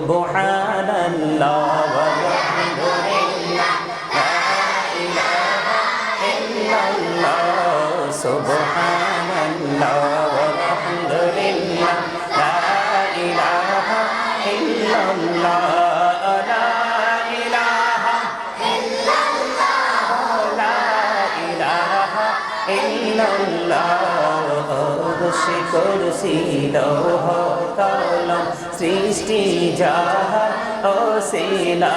সুবহানাল্লাহ ওয়ালহামদুলিল্লাহ লা ইলাহা ইল্লাল্লাহ সুবহানাল্লাহ ওয়ালহামদুলিল্লাহ লা ইলাহা ইল্লাল্লাহ লা ইলাহা ইল্লাল্লাহ লা ইলাহা ইল্লাল্লাহ কুরসি লৌহ কলম সৃষ্টি যাহার ওসিলা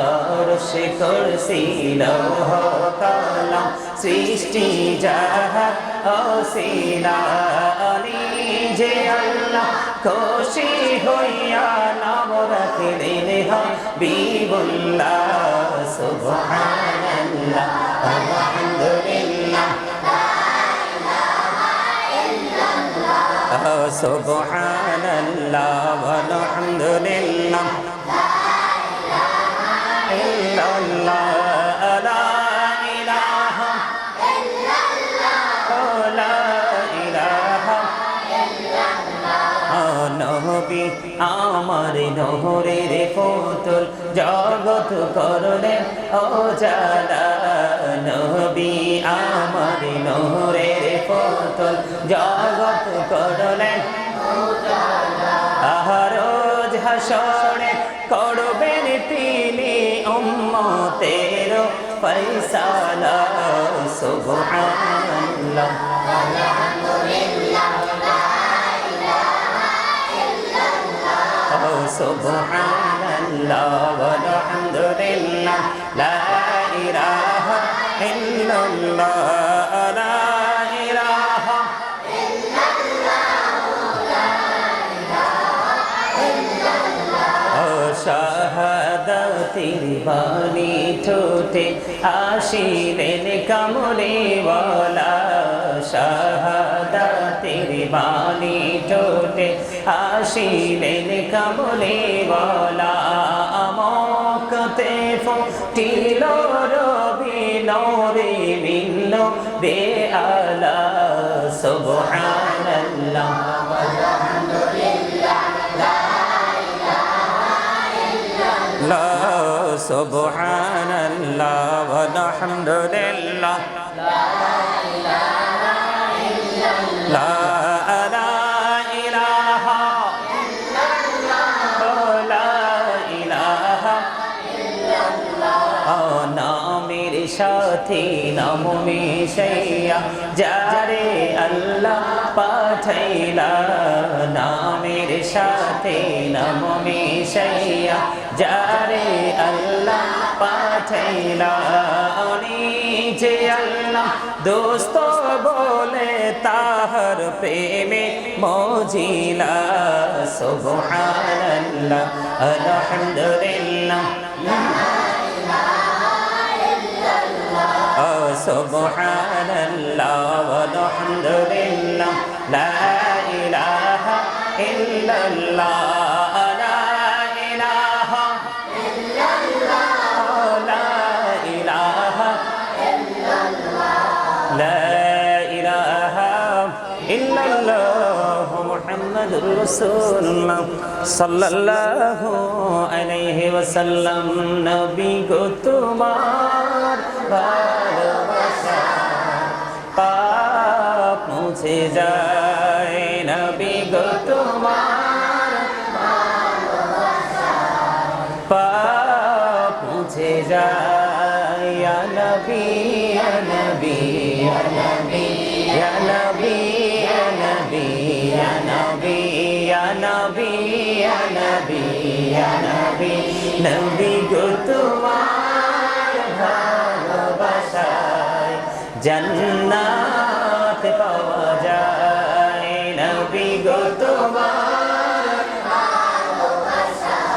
আরশে কুরসি লৌহ কলম সৃষ্টি যাহার ওসিলা যে আল্লাহ খুশি হইয়া নাম রাখলেন হাবিবুল্লাহ সুবহানাল্লাহ আলহামদুলিল্লাহ সুবহানাল্লাহ ওয়ালহামদুলিল্লাহ ইল্লাল্লাহ লা ইলাহা ইল্লাল্লাহ লা ইলাহা ইল্লাল্লাহ নবী আমার নহরের পুতুল জগৎ করলেন উজালা নবী আমার নহরের পুতুল জগৎ করলেন রোজ হাসরে করবেন তিনি উম্মতের ফয়সালা সুবহানাল্লাহ আলহামদুলিল্লাহ লা ইলাহা ইল্লাল্লাহ সুবহানাল্লাহ ওয়ালহামদুলিল্লাহ লা ইলাহা ইল্লাল্লাহ লা ইলাহা শাহাদাতের বাণী ঠোঁটে আসিলেন কামলিওয়ালা শাহাদাতের বাণী ঠোঁটে আসিলেন কামলিওয়ালা আমকতে ফুটিল রবি নূরে মিলল বেআলা সুবহানাল্লাহ ওয়ালহামদুলিল্লাহ সুবহানাল্লাহ ওয়ালহামদুলিল্লাহ লা ইলাহা ইল্লাল্লাহ লা ইলাহা ইল্লাল্লাহ লা ইলাহা ইল্লাল্লাহ নামের সাথে নাম মিশাইয়া যারে আল্লাহ পাঠাইলা নামের সাথে নাম মিশাইয়া যারে আল্লাহ পাঠাইলা যে আল্লাহ দোস্ত বলে তাহার প্রেমে মজিলা সুবহানাল্লাহ আলহামদুলিল্লাহ সুবহানাল্লাহ ওয়ালহামদুলিল্লাহ লা ইলাহা ইল্লাল্লাহ লা ইলাহা ইল্লাল্লাহ লা ইলাহা ইল্লাল্লাহ লা ইলাহা ইল্লাল্লাহ মুহাম্মাদুর রাসূলুল্লাহ সাল্লাল্লাহু আলাইহি ওয়াসাল্লাম নবী গো তোমার ভালোবাসা পাপ মুছে যায় নবী গো তোমার ভালোবাসা পাপ মুছে যায় ইয়া নবী ইয়া নবী ইয়া নবী ইয়া নবী ইয়া নবী ইয়া নবী ইয়া নবী ইয়া নবী ইয়া নবী নবী গো তোমার ভালোবাসায় জান্নাত পাওয়া যায় নবী গো তোমার ভালোবাসায়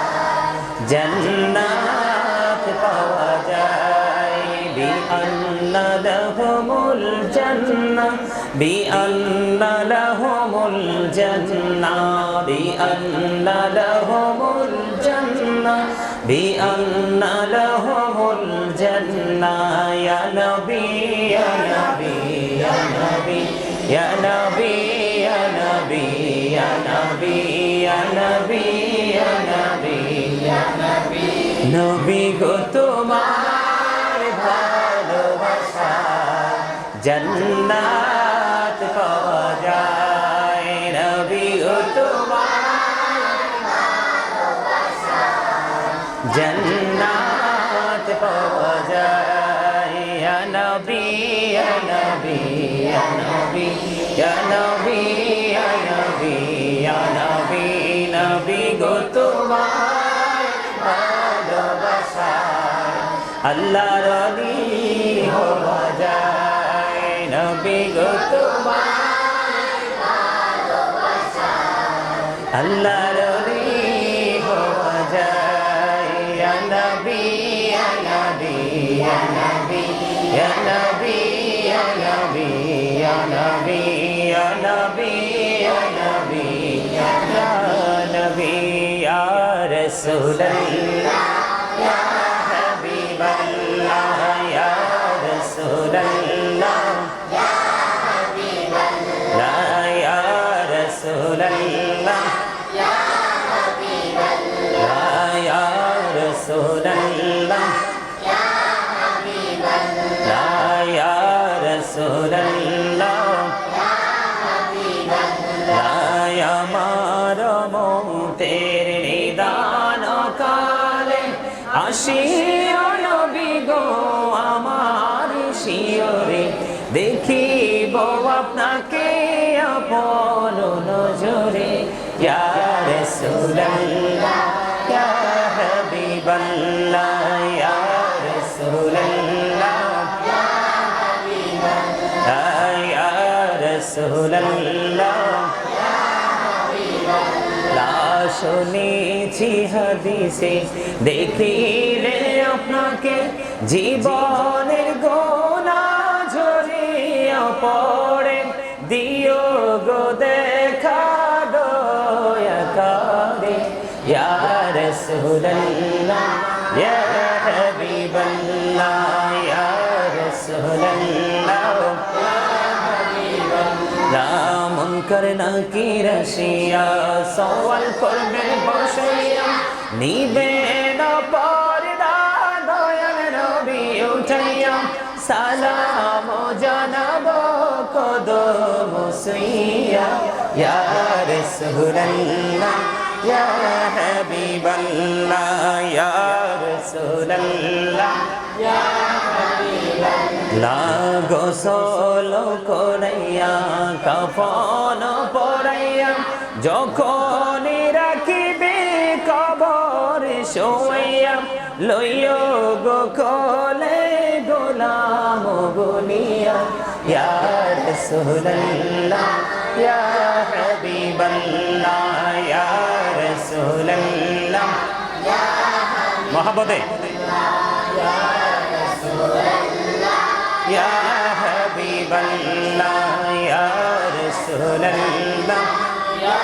জান্নাত পাওয়া যায় বিআন্না লাহুমুল জান্নাহ বিআন্না লাহুমুল জান্নাহ বিআন্না লাহুমুল জান্নাহ বিআন্না লাহুমুল জান্নাহ ইয়া নবী ইয়া নবী ইয়া নবী ইয়া নবী ইয়া নবী ইয়া নবী ইয়া নবী ইয়া নবী নবী গো তোমার ভালোবাসা জান্নাত পাওয়া যায় নবী গো তোমার ভালোবাসা জান্নাত পাওয়া যায় ইয়া নবী ইয়া নবী ইয়া নবী ইয়া নবী ইয়া নবী ইয়া নবী নবী গো তোমার ভালোবাসা আল্লাহর ওলি হওয়া যায় নবী গো তোমার ভালোবাসা আল্লাহর ওলি হওয়া যায় ইয়া নবী ইয়া নবী ইয়া নবী ইয়া নবী ইয়া নবী ইয়া নবী ইয়া নবী ইয়া নবী ইয়া নবী ইয়া রাসূলুল্লাহ ইয়া হাবিবাল্লাহ ইয়া রাসূলুল্লাহ ইয়া হাবিবাল্লাহ ইয়া রাসূলুল্লাহ ইয়া হাবিবাল্লাহ ইয়া রাসূলুল্লাহ ইয়া হাবিবাল্লাহ ইয়া রাসূলুল্লাহ ইয়া হাবিবাল্লাহ আমার মতের নিদান কালে আসিও নবী গো আমার শিয়রে দেখিব আপনাকে আপন নজরে ইয়া রাসূলুল্লাহ ইয়া হাবিবাল্লাহ ইয়া রাসূলুল্লাহ ইয়া হাবিবাল্লাহ ইয়া রাসূলুল্লাহ ইয়া হাবিবাল্লাহ শুনেছি হাদিসে দেখিলে আপনাকে জীবনের গোনা ঝরিয়া পড়ে দিও গো দেখা দয়া করে ইয়া রাসূলুল্লাহ ইয়া হাবিবাল্লাহ ইয়া রাসূলুল্লাহ ইয়া হাবিবাল্লাহ মুনকার নাকির আসিয়া সওয়াল করবেন বসিয়া নিবেন পর্দা দয়াল নবী উঠাইয়া সালাম জানাবো কদম সুইয়া ইয়া রাসূলুল্লাহ ইয়া হাবিবাল্লাহ ইয়া রাসূলুল্লাহ ইয়া হাবিবাল্লাহ গোসল করাইয়া কাফন পরাইয়া যখন রাখিবে কবর শোয়াইয়া লইও গো কোলে গোলাম বলিয়া ইয়া রাসূলুল্লাহ ইয়া হাবিবাল্লাহ ইয়া রাসূলুল্লাহ ইয়া মহব্বতে ইয়া রাসূলুল্লাহ ইয়া হাবিবাল্লাহ ইয়া রাসূলুল্লাহ ইয়া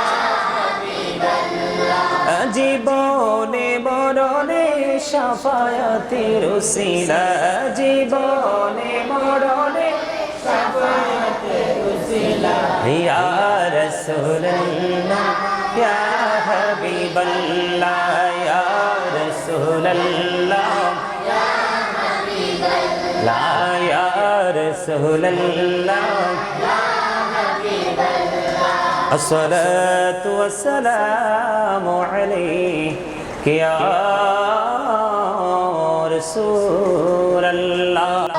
হাবিবাল্লাহ জীবনে মরণে শাফায়াতের উসিলা জীবনে মরণে শাফায়াতের উসিলা ইয়া রাসূলুল্লাহ ইয়া হাবিবাল্লাহ ইয়া রাসূলুল্লাহ ইয়া হাবিবাল্লাহ ইয়া রাসূলুল্লাহ ইয়া হাবিবাল্লাহ الصلاة والسلام عليك يا رسول الله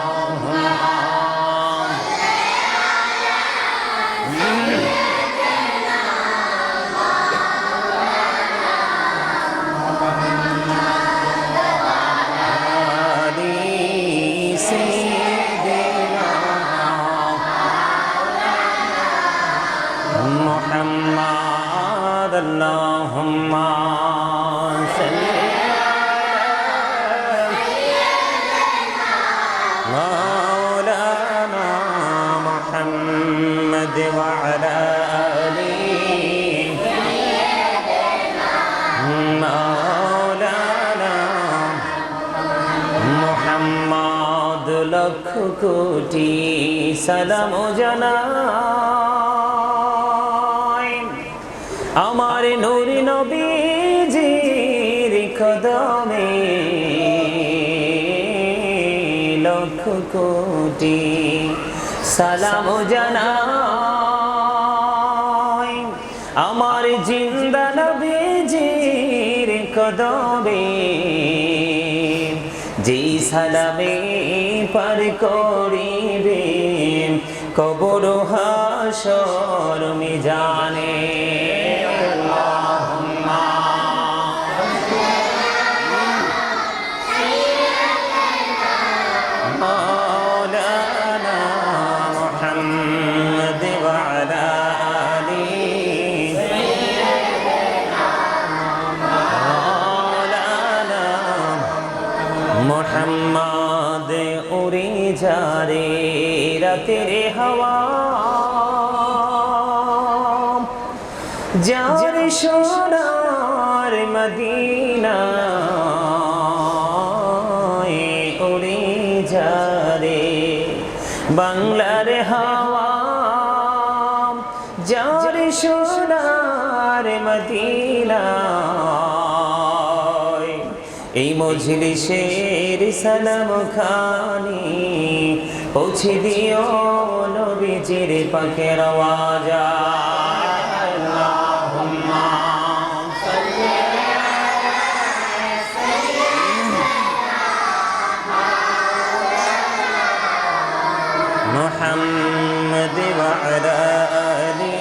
محمد اللهم صل مولانا محمد وعلى آله مولانا محمد لك কোটি সালাম জানাই আমার নূর নবীজির কদমে লক্ষ কোটি সালাম জানাই আমার জিন্দা নবীজির কদমে যেই সালামে পার করিবে কবর হাসর মিজানে মোহাম্মদ উড়ে যারে রাতের হাওয়া যার সোনার মদিনা উড়ে যারে বাংলার হাওয়া যার সোনার মদিনা এই মজলিসের সালাম খানি পৌঁছে দিও নবীজির পাকের আওয়াজ আল্লাহুম্মা সাল্লি আলা মুহাম্মদ ওয়া আলা আলি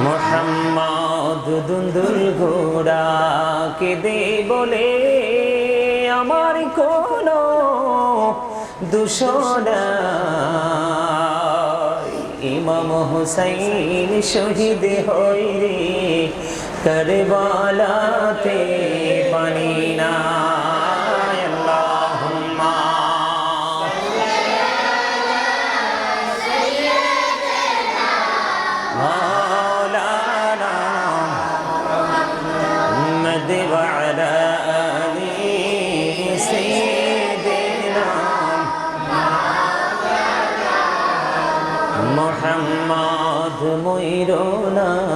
মোহাম্মদ দুন্দুল ঘোড়া কেঁদে বলে আমার কোনো দূষণা ইমাম হুসাইন শহীদ হইরে কারবালাতে পানি না মোহাম্মদ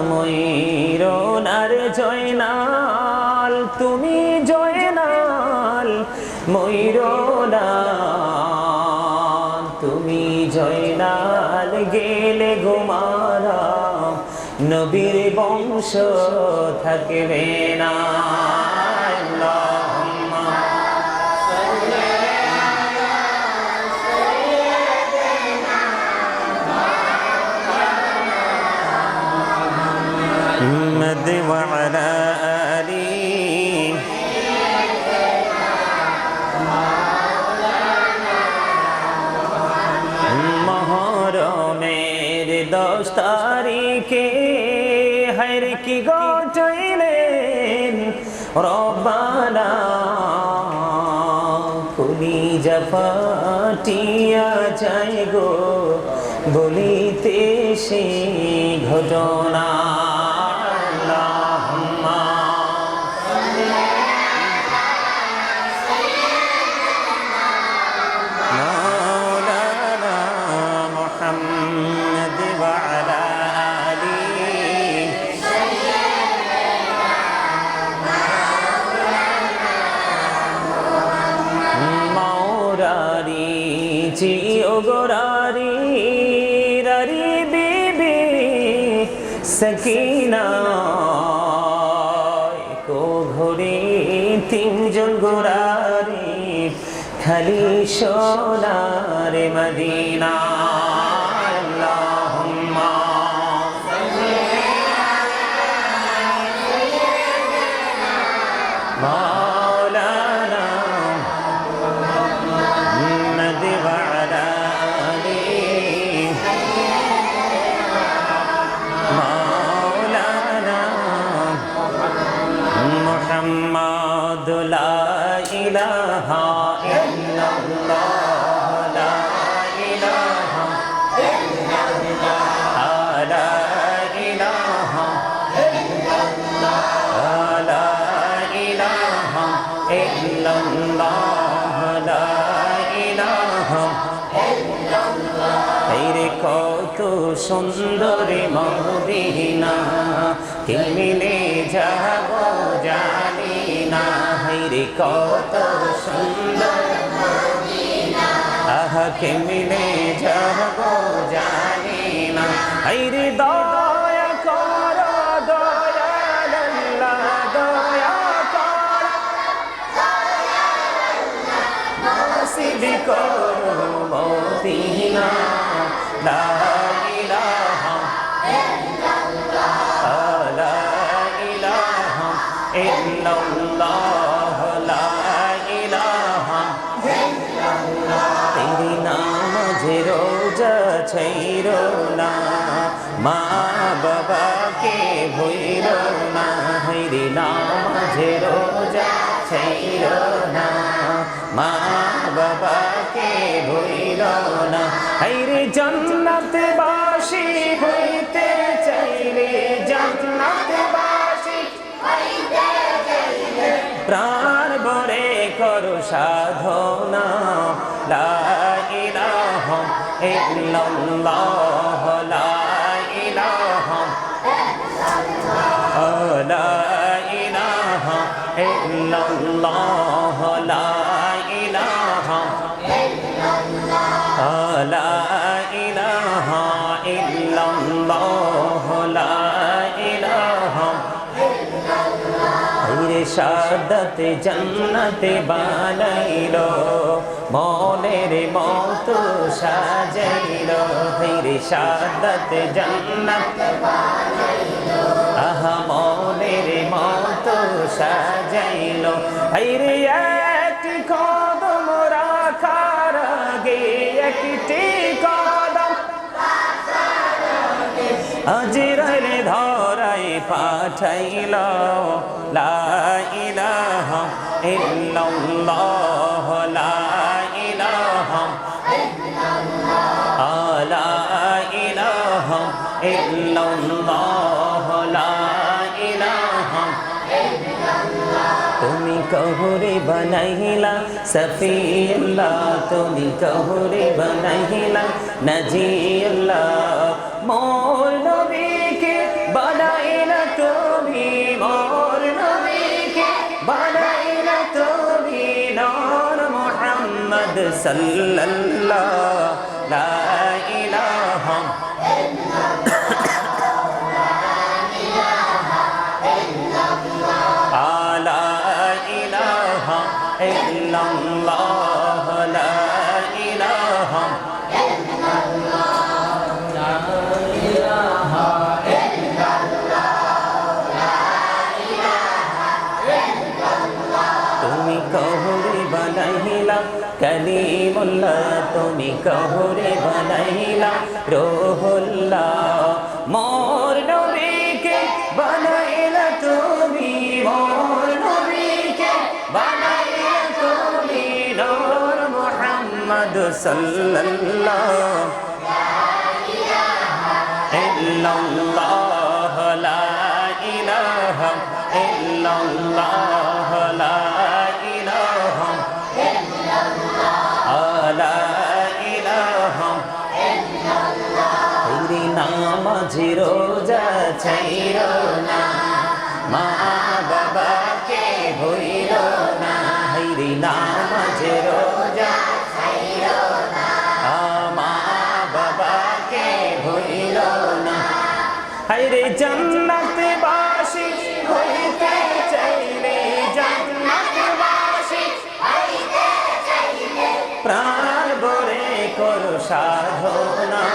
ময়ূরনার জয়নাল তুমি জয়নাল ময়ূরনাল তুমি জয়নাল গেলে ঘুমারা নবীর বংশ থাকবে না محمد وعلى آله মহরমের 10 তারিখে হায়র কি ঘটাইলেন রব্বানা কলিজা ফাটিয়া যায় গো বলিতে সেই ঘটনা গোরারি রারি বিবি সকিনা কো ঘরে 3 জন গোরারি খালি সোনার মদিনা আল্লাহুম্মা সাল্লি আলা মাওলানা মুহাম্মদ ওয়া আলা আলি মাওলানা মুহাম্মদ লা ইলাহা ইল্লাল্লাহ লা ইলাহা সুন্দরী মদিনা কেমনে যাব জানি না হায়রে কত সুন্দর মদিনা আহা কেমনে যাব জানি না হায়রে দয়া করো দয়াল আল্লাহ দয়া করো নসিব করো মদিনা লা ইলাহা ইল্লাল্লাহ লা ইলাহা ইল্লাল্লাহ লা ইলাহা ইল্লাল্লাহ তেরি নামাজে রোজা ছাইরো না মা বাবাকে ভুইলো না হায়রে নামাজে রোজা ছাইরো না মা বাবাকে ভুইলো না হায়রে জান্নাতবাসী হইতে চাইলে জান্নাতবাসী হইতে চাইলে প্রাণ ভরে করো সাধনা লা ইলাহা ইল্লাল্লাহ লা ইলাহা লা ইলাহা ইল্লাল্লাহ লা ইলাহা লা ইলাহা ইল্লাল্লাহ লা ইলাহা হায়রে শাহাদাত জান্নাতে বানাইলো মনের মত সাজাইলো হায়রে শাহাদাত জান্নাতে বানাইলো আহা মনের মত সাজাইলো হায়রে একটি কদম রাখার আগে একটি কদম আজরাইল ধরাই পাঠাইল লা ইলাহা ইল্লাল্লাহ লা ইলাহা লা ইলাহা ইল্লাল্লাহ লা ইলাহা তুমি কহুরে বানাইলা সফিউল্লাহ তুমি কহুরে বানাইলা নজিউল্লাহ মোর নবীকে বানাইলা তুমি মোর নবীকে বানাইলা তুমি নূর মুহাম্মদ সাল্লাল্লাহ লা ইলাহা ইল্লাল্লাহ লা ইলাহা তুমি কহুরে বানাইলা কালিমুল্লাহ তুমি কহুরে বানাইলা রূহুল্লাহ মোর নবীকে বানাইলা তুমি মোর নবীকে বানাইলা তুমি নূর মুহাম্মদ সাল্লাল্লাহ লা ইলাহা ইল্লাল্লাহ লা ইলাহা ইল্লাল্লাহ লা ইলাহা ইল্লাল্লাহ লা ইলাহা ইল্লাল্লাহ হায়রে নামাজ রোজা ছাইরো না মা বাবাকে ভুইলো না হায়রে নামাজ রোজা ছাইরো না মা বাবাকে ভুইলো না হায়রে জান্নাতবাসী হইতে চাইলে জান্নাতবাসী হইতে চাইলে প্রাণ ভরে করো সাধনা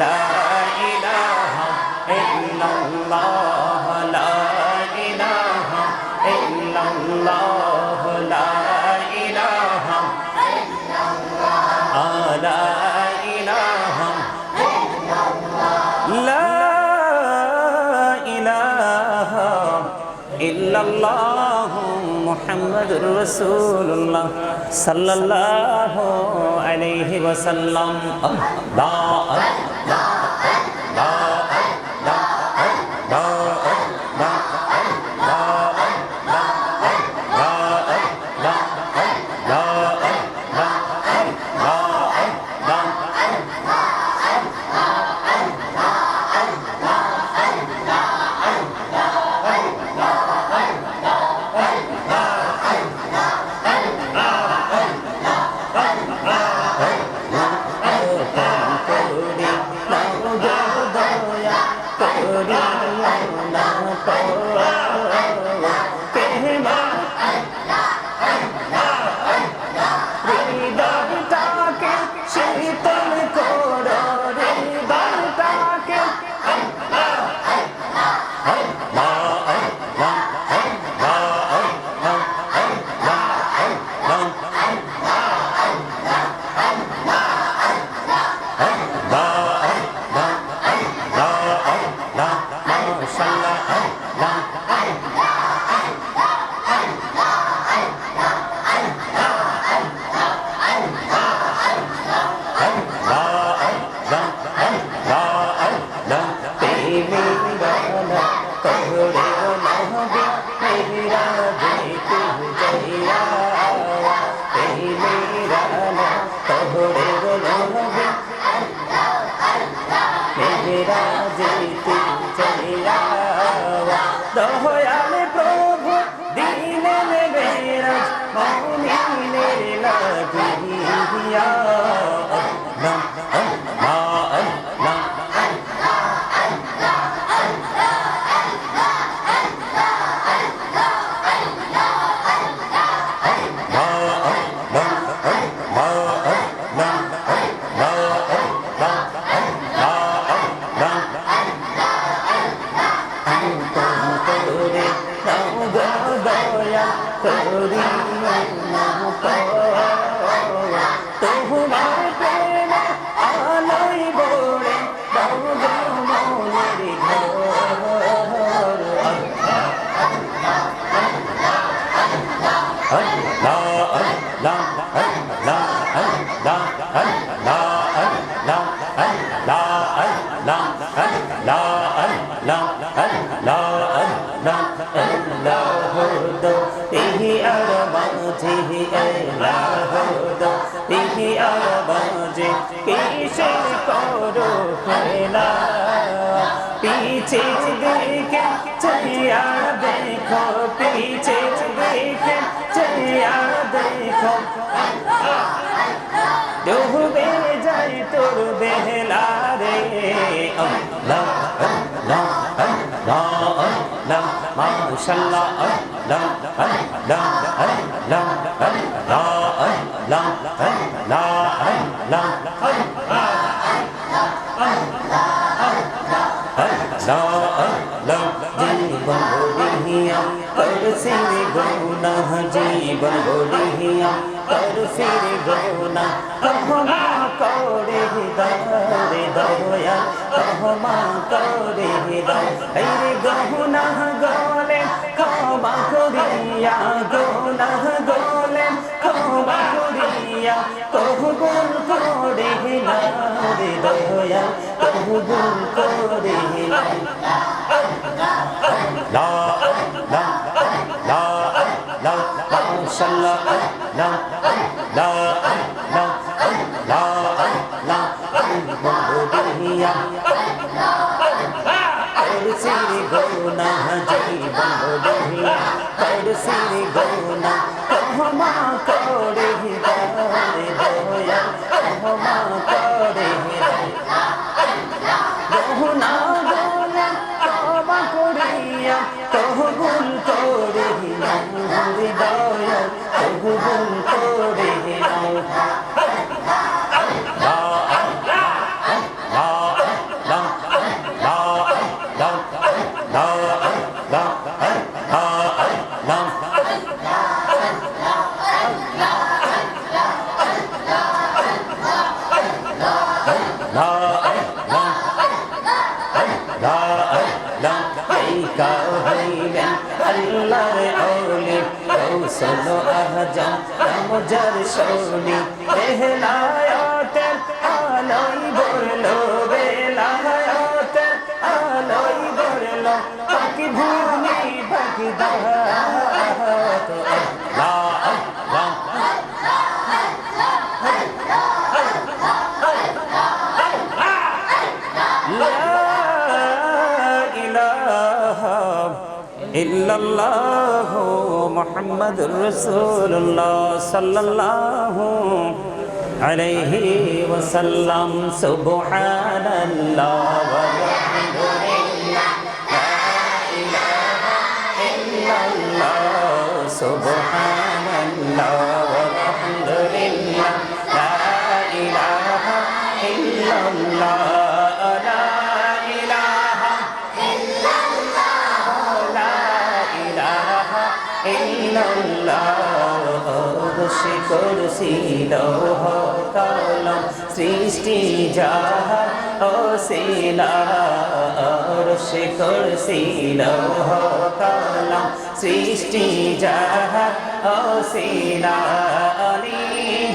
লা ইলাহা ইল্লাল্লাহ লা ইলাহা ইল্লাল্লাহ লা ইলাহা ইল্লাল্লাহ লা ইলাহা লা ইলাহা ইল্লাল্লাহ মুহাম্মাদুর রাসূলুল্লাহ সাল্লাল্লাহু আলাইহি ওয়াসাল্লাম আল্লাহ আল্লাহ করিও না কেহবা হৃদয়টাকে শীতল করো হৃদয়টাকে দয়ালে প্রভু দিলেন মেরাজ মুমিনের লাগিয়া আল্লাহ আল্লাহ তোমার প্রেমে আলোয় বড়ে দাও গো মনের ঘর কিসের করো খেলা পিছে দেখে চেয়া দেখো পিছে দেখে চেয়া দেখো ডুবে যাই তোর বেলা রে আল্লাহ আল্লাহ আল্লাহ আল্লাহ মাশাআল্লাহ আল্লাহ আল্লাহ আল্লাহ আল্লাহ আল্লাহ আল্লাহ আল্লাহ জীবন বলিয়া করছি গুনাহ জীবন বলিয়া করছি গুনাহ ক্ষমা করে দারে দয়া ক্ষমা করে দাও এই গুনাহ গলে ক্ষমা করিয়া গুনাহ গলে ক্ষমা করিয়া কবুল করে নাও রে দয়া কবুল করে নাও লা লা লা লা মাশাআল্লাহ লা লা লা লা লা বলিয়া করছি গুনাহ জীবন বলিয়া করছি গুনাহ ক্ষমা করে দাও রে দয়া ক্ষমা করে দাও গুনাহ বলে ক্ষমা করিয়া কবুল করে নাও রে দয়া কবুল করে নাও আল্লাহর ওলি কৌশল আহজাম নামজার শৌনি বেলায়েতের আলোয় বরলো বেলায়েতের আলোয় বরলো পাখি ভূমি পাখি দাহাত আল্লাহ আল্লাহ ইল্লাল্লাহু মুহাম্মাদুর রাসূলুল্লাহ সাল্লাল্লাহু আলাইহি ওয়াসাল্লাম সুবহানাল্লাহ ওয়া বিহামদিহি ইল্লাল্লাহ অবশ্যই করছি লৌহ কলম সৃষ্টি যাহার অসিলা অবশ্যই করছি লৌহ কলম সৃষ্টি যাহার অসিলা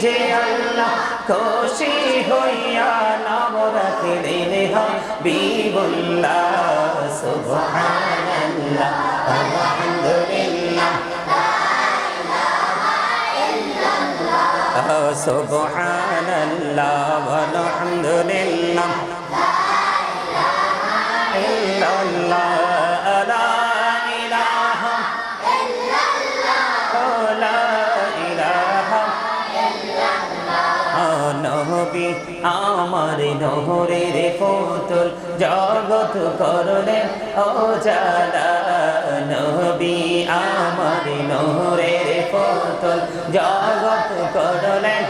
যে আল্লাহ খুশি হইয়া নাম রাখিলেন হাবিবুল্লাহ সুবহানাল্লাহ আলহামদুলিল্লাহ সুবহানাল্লাহ আলহামদুলিল্লাহ ইল্লাল্লাহ লা ইলাহা নবী আমার নহরের পুতুল জগৎ করলেন উজালা নবী আমার নহরের পুতুল জগৎ করলেন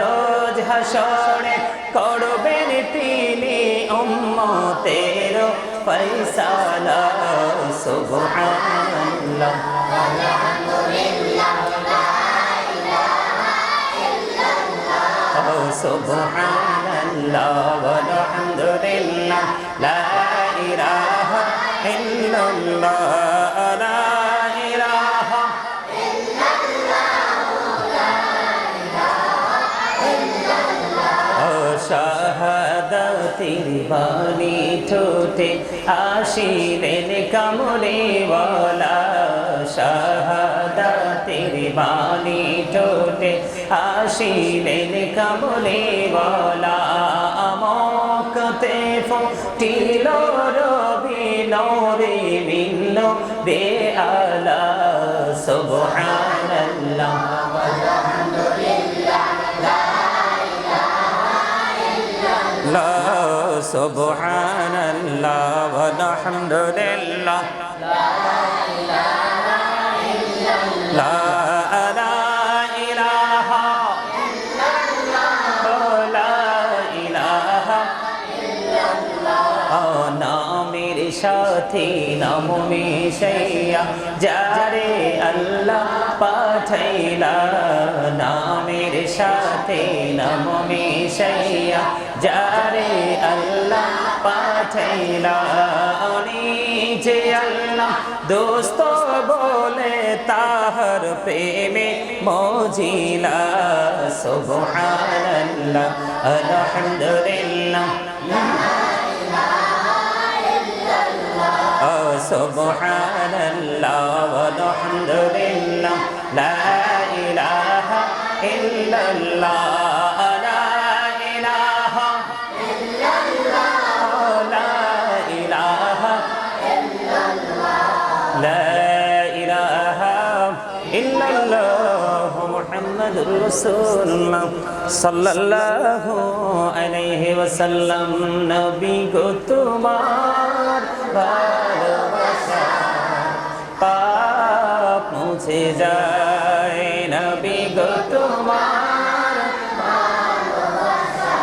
রোজ হাসরে করবেন তিনি উম্মতের ফয়সালা সুবহানাল্লাহ সুবহানাল্লাহ ওয়ালহামদুলিল্লাহ লা ইলাহা ইল্লাল্লাহ লা ইলাহা শাহাদাতের বাণী ঠোঁটে আসিলেন কামলিওয়ালা শাহাদাতের বাণী ঠোঁটে আসিলেন কামলিওয়ালা আমকতে ফুটিল রবি নূরে মিন্ন বে আলা সুবহানাল্লাহ সুবহানাল্লাহ ওয়ালহামদুলিল্লাহ লা ইলাহা ইল্লাল্লাহ লা ইলাহা ইল্লাল্লাহ নামের সাথে নাম মিশাইয়া যারে আল্লাহ পাঠাইলা নামের সাথে নাম মিশাইয়া যারে আল্লাহ পাঠাইলা যে আল্লাহ দোস্ত বলে তাহার প্রেমে মজিলা সুবহানাল্লাহ আলহামদুলিল্লাহ সুবহানাল্লাহ ওয়ালহামদুলিল্লাহ লা ইলাহা ইল্লাল্লাহ লা ইলাহা ইল্লাল্লাহ লা ইলাহা ইল্লাল্লাহ লা ইলাহা ইল্লাল্লাহ মুহাম্মাদুর রাসূলুল্লাহ সাল্লাল্লাহু আলাইহি ওয়াসাল্লাম নবী গো তোমার ভালোবাসা পাপ মুছে যায় নবী গো তোমার ভালোবাসা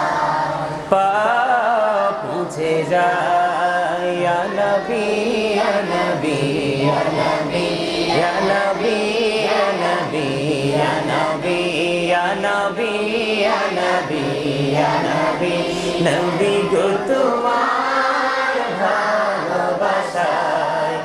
পাপ মুছে যায় ইয়া নবী ইয়া নবী ইয়া নবী ইয়া নবী ইয়া নবী ইয়া নবী ইয়া নবী ইয়া নবী ইয়া নবী নবী গো তোমার ভালোবাসায়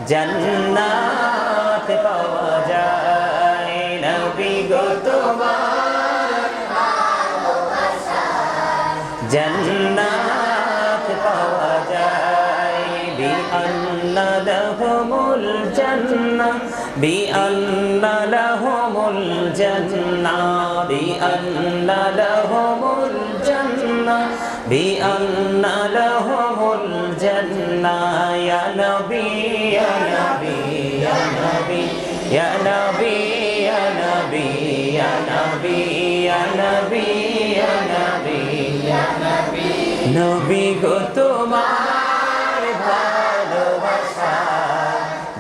জান্নাত পাওয়া যায় নবী গো তোমার ভালোবাসায় জান্নাত পাওয়া যায় বিআন্না লাহুমুল জান্নাহ বিআন্না লাহুমুল জান্নাহ বিআন্না লাহুমুল জান্নাহ বিআন্না লাহুমুল জান্নাহ ইয়া নবী ইয়া নবী ইয়া নবী ইয়া নবী ইয়া নবী ইয়া নবী ইয়া নবী ইয়া নবী ইয়া নবী নবী গো তোমার ভালোবাসা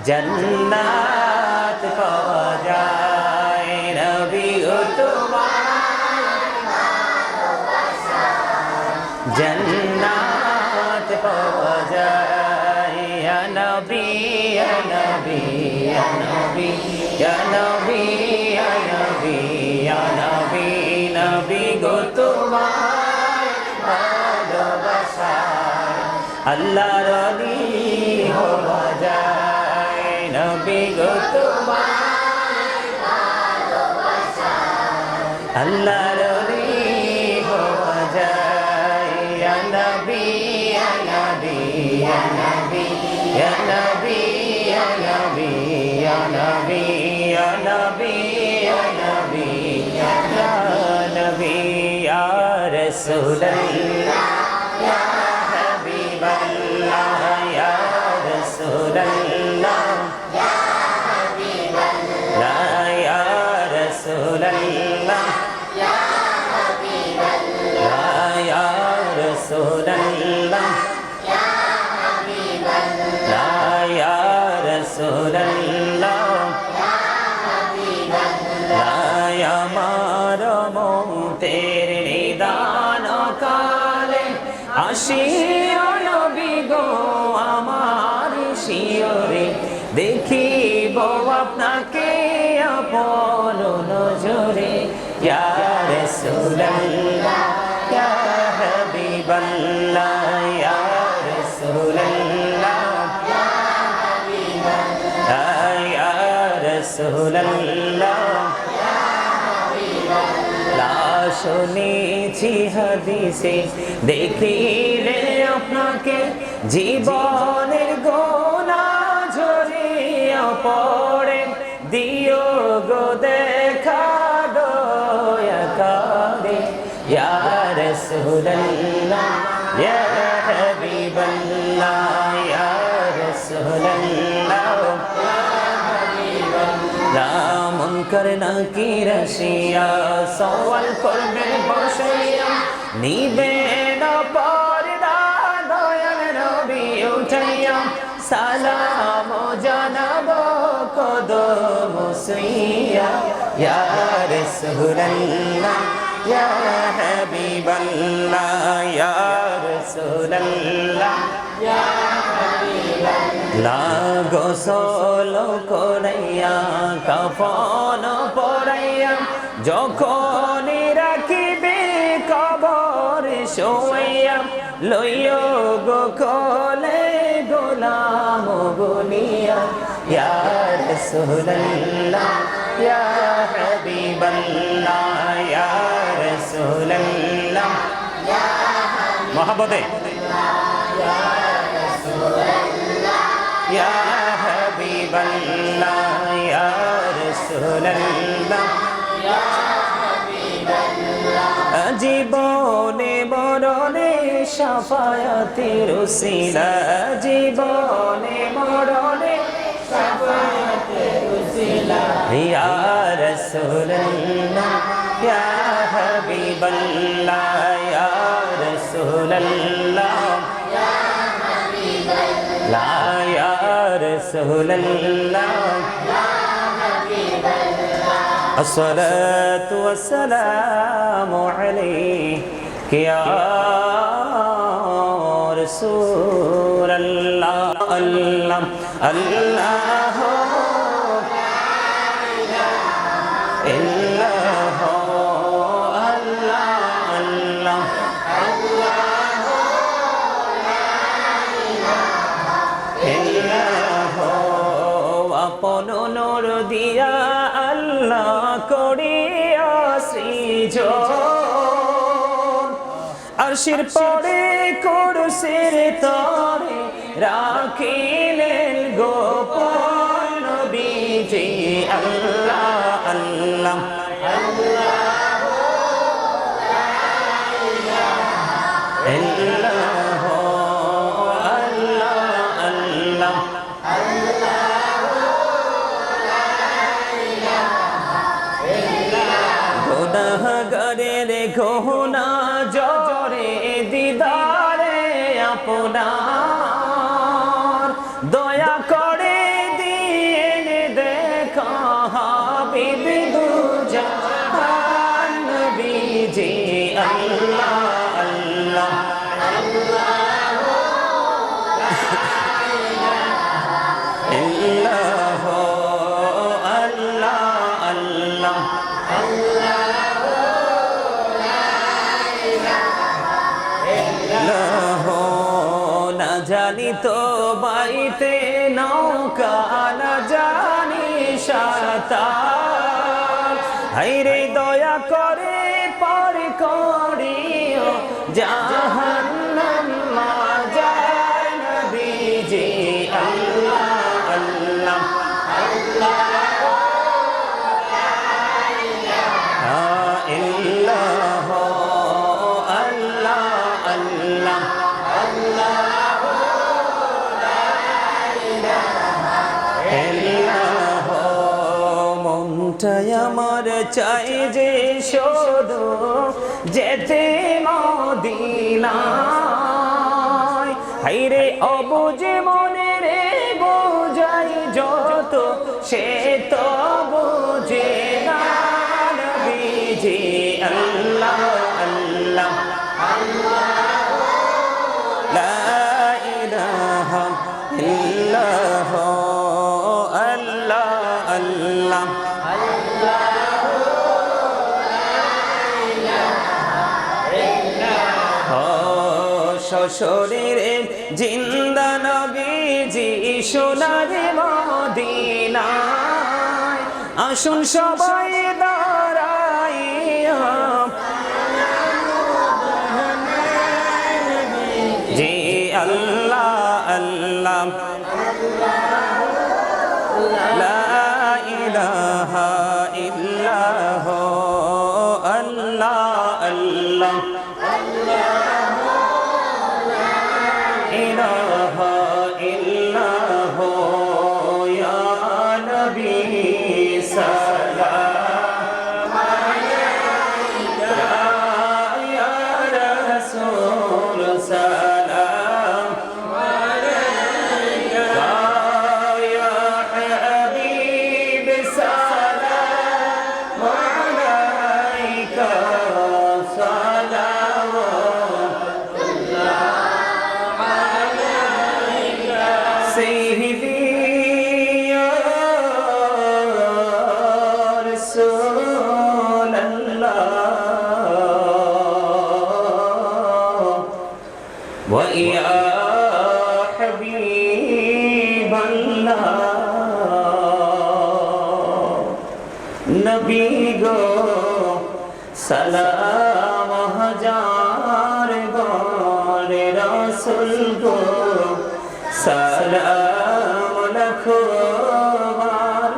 জান্নাত পাওয়া যায় নবী গো তোমার ভালোবাসা জান্নাত পাওয়া যায় নবী ইয়া নবী ইয়া নবী ইয়া নবী ইয়া নবী ইয়া নবী নবী গো তোমার ভালোবাসায় আল্লাহর ওলি হওয়া যায় নবী গো তোমার ভালোবাসায় আল্লাহর ওলি হওয়া যায় ইয়া নবী ইয়া নবী ইয়া নবী ইয়া নবী ইয়া নবী ইয়া নবী ইয়া নবী ইয়া নবী ইয়া নবী ইয়া রাসূলুল্লাহ ইয়া হাবিবাল্লাহ ইয়া রাসূলুল্লাহ ইয়া হাবিবাল্লাহ ইয়া রাসূলুল্লাহ ইয়া হাবিবাল্লাহ ইয়া রাসূলুল্লাহ ইয়া হাবিবাল্লাহ ইয়া রাসূলুল্লাহ ইয়া হাবিবাল্লাহ আমার মৌতের নিদান কালে আসিও নবী গো আমার শিয়রে দেখিব আপনাকে আপন নজরে ইয়া রাসূলুল্লাহ ইয়া হাবিবাল্লাহ ইয়া রাসূলুল্লাহ ইয়া হাবিবাল্লাহ ইয়া রাসূলুল্লাহ ইয়া হাবিবাল্লাহ শুনেছি হাদিসে দেখিলে আপনাকে জীবনের গোনা ঝরিয়া পড়ে দিও গো দেখা দয়া করে ইয়া রাসূলুল্লাহ ইয়া হাবিবাল্লাহ ইয়া রাসূলুল্লাহ ইয়া হাবিবাল্লাহ মুনকার নাকির আসিয়া সওয়াল করবে বসিয়া নিবে না পর্দা দয়াল নবী উঠাইয়া সালাম জানাবো কদম সুইয়া ইয়া রাসূলুল্লাহ ইয়া হাবিবাল্লাহ ইয়া রাসূলুল্লাহ ইয়া হাবিবাল্লাহ গোসল করাইয়া কাফন পরাইয়া যখন রাখিবে কবর শোয়াইয়া লইও গো কোলে গোলাম বলিয়া ইয়া রাসূলুল্লাহ ইয়া হাবিবাল্লাহ ইয়া রাসূলুল্লাহ ইয়া মহব্বতে ইয়া রাসূলুল্লাহ ইয়া হাবিবাল্লাহ ইয়া রাসূলুল্লাহ ইয়া হাবিবাল্লাহ জীবনে মরণে শাফায়াতের উসিলা জীবনে মরণে শাফায়াতের উসিলা ইয়া রাসূলুল্লাহ ইয়া হাবিবাল্লাহ ইয়া রাসূলুল্লাহ ইয়া হাবিবাল্লাহ ইয়া রাসূলুল্লাহ ইয়া হাবিবাল্লাহ আসসালাতু ওয়াসসালামু আলাইকা ইয়া রাসূলুল্লাহ আল্লাহ আল্লাহ ইল্লাহ আল্লাহ আল্লাহ আপন নূর দিয়া আল্লাহ করিয়া সৃজন আরশির পরে কুরসির তরে রাখিলেন গোপন নবীজি আল্লাহ আল্লাহ আল্লাহ লা ইলাহা ইল্লাল্লাহ আল্লাহ আল্লাহ গুনাহগারের গোনা জরে দিদারে আপনার দয়া করে দিন দেখা হাবিব দুজাহান নবীজি আল্লাহ আল্লাহ আল্লাহ জানি তো বাইতে নৌকা না জানি সাঁতার হায়রে দয়া করে পার করিও জাহান্নাম মাজার নবীজি আল্লাহ আল্লাহ ইল্লাহ আল্লাহ আল্লাহ ইল্লাহ মনটাই আমার চাই যে শুধু যেতে মদিনায় হায়রে অবুঝে মনে রে বোঝাই যত সে তো বুঝে না নবীজি আল্লাহ আল্লাহ লা ইলাহা ইল্লাল্লাহ আল্লাহ আল্লাহ শরীরে জিন্দা নবীজি সোনার মদিনায় আসুন সবাই দাঁড়াইয়া জি আল্লাহ আল্লাহ লা ইলাহা ইল্লাল্লাহ আল্লাহ আল্লাহ ইলাহা ইল্লাল্লাহ ইয়া নবী সালাম আলাইকা ইয়া রাসূল সালাম আলাইকা ইয়া হাবিব সালাম আলাইকা سيدي يا رسول الله ويا حبيب الله نبي گو سلام ہزار بار رسول گو সালাম লাখবার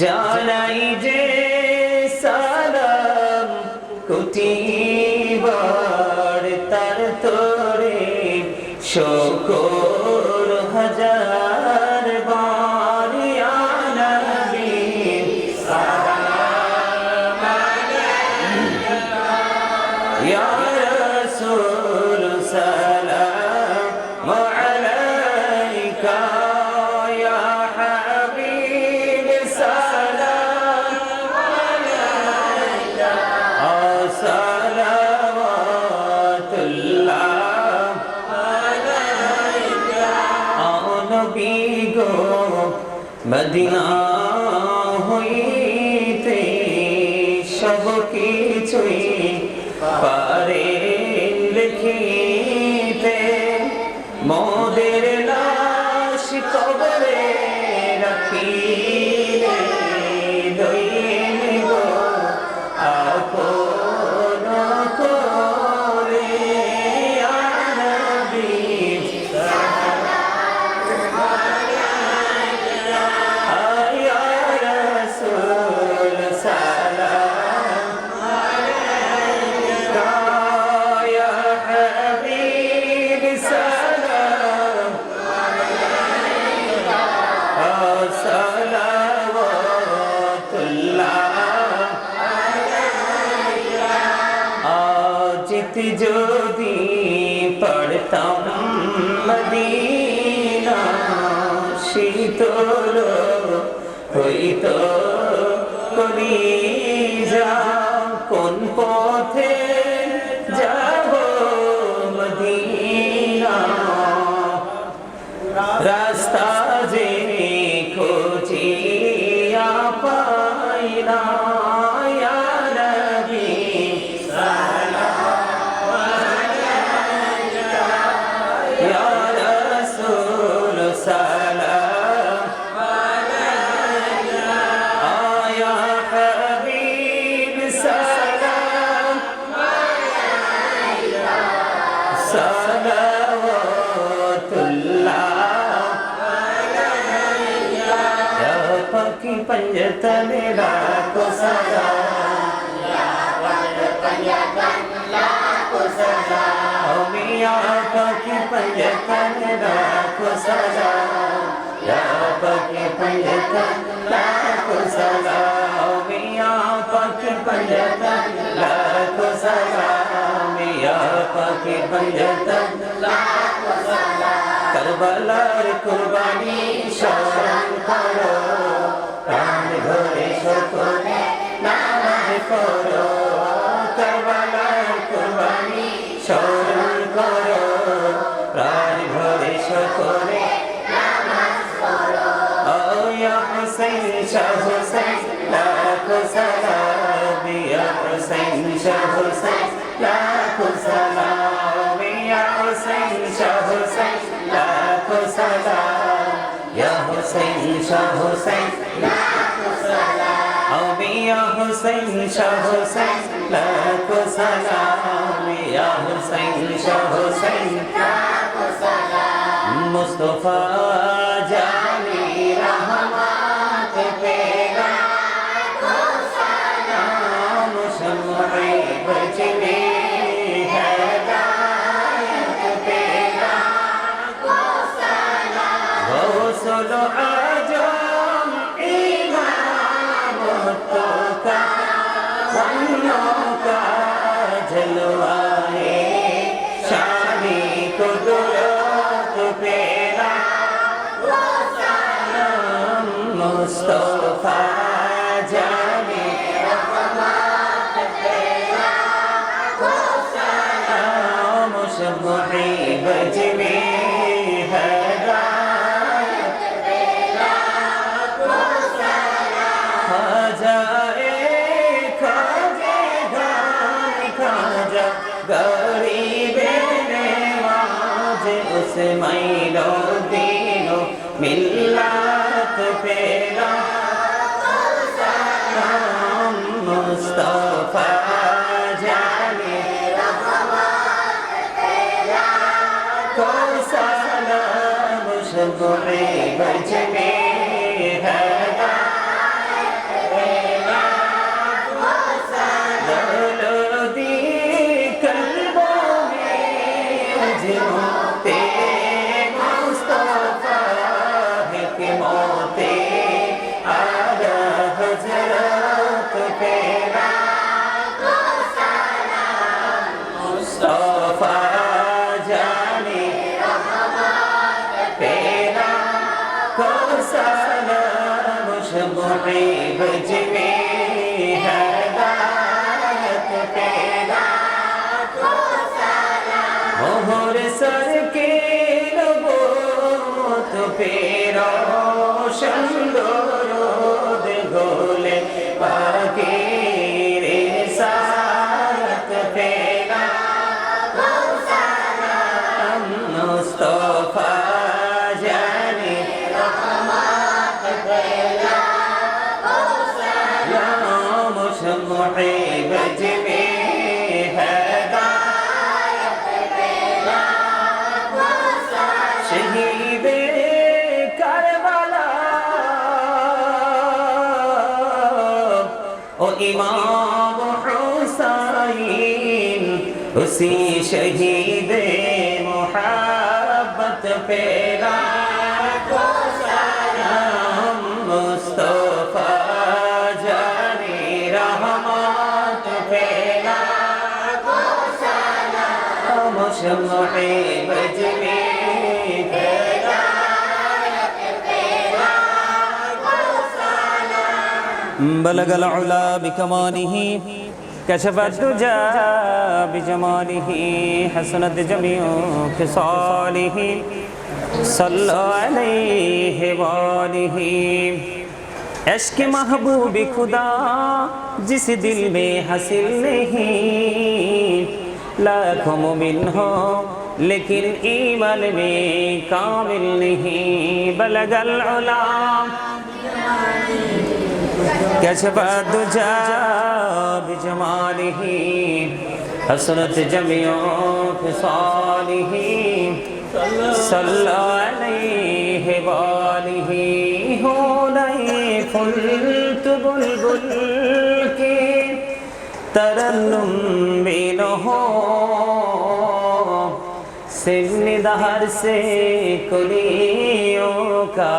জানাই যে সালাম কোটিবার তার তোরে শুকর হাজার বার ইয়া নবী সালাম আলাইকা ইয়া রাসূল সালাম আলাইকা ইয়া হাবিব সালাম আলাইকা সালাওয়াতুল্লাহ আলাইকা নবী গো মদিনা হইতে সব কিছুই পারে লিখিতে মোদের লাশ কবরে রাখিলে দইন গো আপন করে ইয়া নবী ইয়া রাসূল সালাম আলাইকা ইয়া হাবিব সালাম সালাওয়াতুল্লাহ আলাইকা আজিত যদি পড়তাম মদিনা শীতল হইত কলিজা কোন পথে যাব মদিনা রাস্তা যে খোঁজিয়া পাই না ইয়া নবী সালাম আলাইকা ইয়া पंजतन लाखों सलाम ओ मियां आका की पंजतन लाखों सलाम या आका की पंजतन लाखों सलाम ओ मियां आका की पंजतन लाखों सलाम या आका की पंजतन लाखों सलाम करबलार कुर्बानी स्मरण करो प्राण भरे সকলে নামাজ পড়ো करबलार कुर्बानी স্মরণ করো প্রাণ ভরে সকলে নামাজ পড়ো ও ইয়া হুসাইন শাহ হুসাইন লাখো সালাম ইয়া হুসাইন শাহ হুসাইন লাখো সালাম ইয়া হুসাইন শাহ হুসাইন লাখো সালাম ইয়া হুসাইন শাহ হুসাইন লাখো সালাম ও মিয়া হুসাইন শাহ হুসাইন লাখো সালাম ইয়া হুসাইন শাহ হুসাইন লাখো সালাম মুস্তাফা জানি রহমত পেগা লাখো সালাম শমঈ বজনে হেদায়েত পেগা লাখো সালাম গৌসুল আজম ইমাম का वन्यों का जलवाए शानी कुदरत पेरा मुस्तफा जाने रहमत पेरा मुशम्मई बजमे हदायत पेरा खाजाए गरीबे नवाज उस मैलो दीनो मिल्लत पेरा सलाम मुस्तफा जाने रहमत पेरा को सलाम शम्मे बजमे बजमे हदायत पेरा मोहर सर के नबूत पेरा शंदोद गोले पाके रिसालत पेरा मुस्तफा जाने रहमत पेरा मुशम्मई बजमे हदायत पेरा शहीद करबला ओ इमाम हुसैन उसी शहीद मोहब्बत पेरा मुस्तफा शम्मे बजमे بلغ العلا بكماله كشف الدجى بجماله حسنت جميع خصاله صلى عليه وآله عشق महबूब खुदा जिस दिल में हासिल नहीं लाखों मुमिन हो लेकिन ईमान में कामिल नहीं बलगल उला कशफ़ दुजा बिजमालिही हसनत जमियो फिसालिही सल्लल्लाहु अलैहि वालिही हो नहीं खुल्त बुलबुल के तरन्नुम बिनो सिन्निदहर से कुलियों का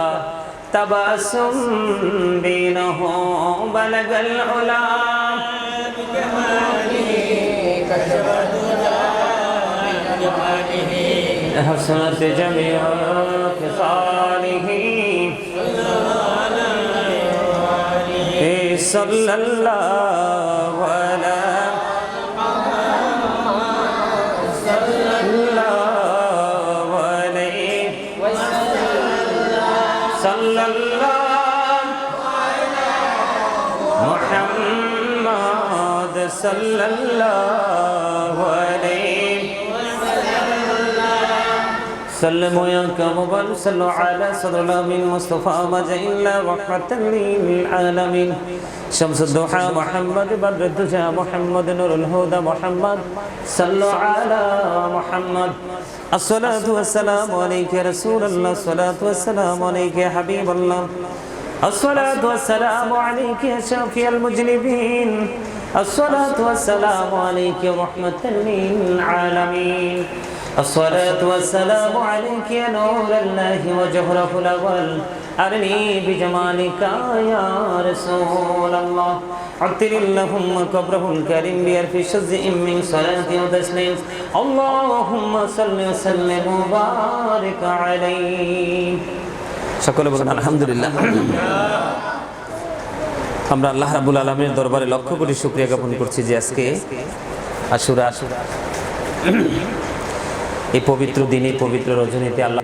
तबस्सुम बिनो बलगल उला हसनत जमीअ खिसालिही सल्लल्लाहु मुहम्मद सल्लल्लाहु अलैहि सल्लमु या कमबल सल्लु अला सदरमिल मुस्तफा मजइल्ला रहमतल लिल आलमीन शम्सुद्दुहा मुहम्मद बद्रुद्दुजा मुहम्मद नूरुल हुदा मुहम्मद सल्लु अला मुहम्मद अस्सलातु वस्सलामु अलैका या रसूलल्लाह अस्सलातु वस्सलामु अलैका या हबीबल्लाह अस्सलातु वस्सलामु अलैका या शाफिअल मुजनिबीन अस्सलातु वस्सलामु अलैका या रहमतल लिल आलमीन अस्सलातु वस्सलामु अलैका या नूरल्लाहि व जहरहुल अव्वल अरनी बिजमालिका या रसूलल्लाह अतिरिल्लहुम्म कब्रहुल करीम बिअरफि शज़्इम मिन सलाति व तस्लीम अल्लाहुम्मा सल्लि व सल्लिम व बारिक अलैहि সকলে বলেন আলহামদুলিল্লাহ। আমরা আল্লাহ রাব্বুল আলামিনের দরবারে লক্ষ কোটি শুকরিয়া জ্ঞাপন করছি যে আজকে আশুরা এই পবিত্র দিনে পবিত্র রজনীতে আল্লাহ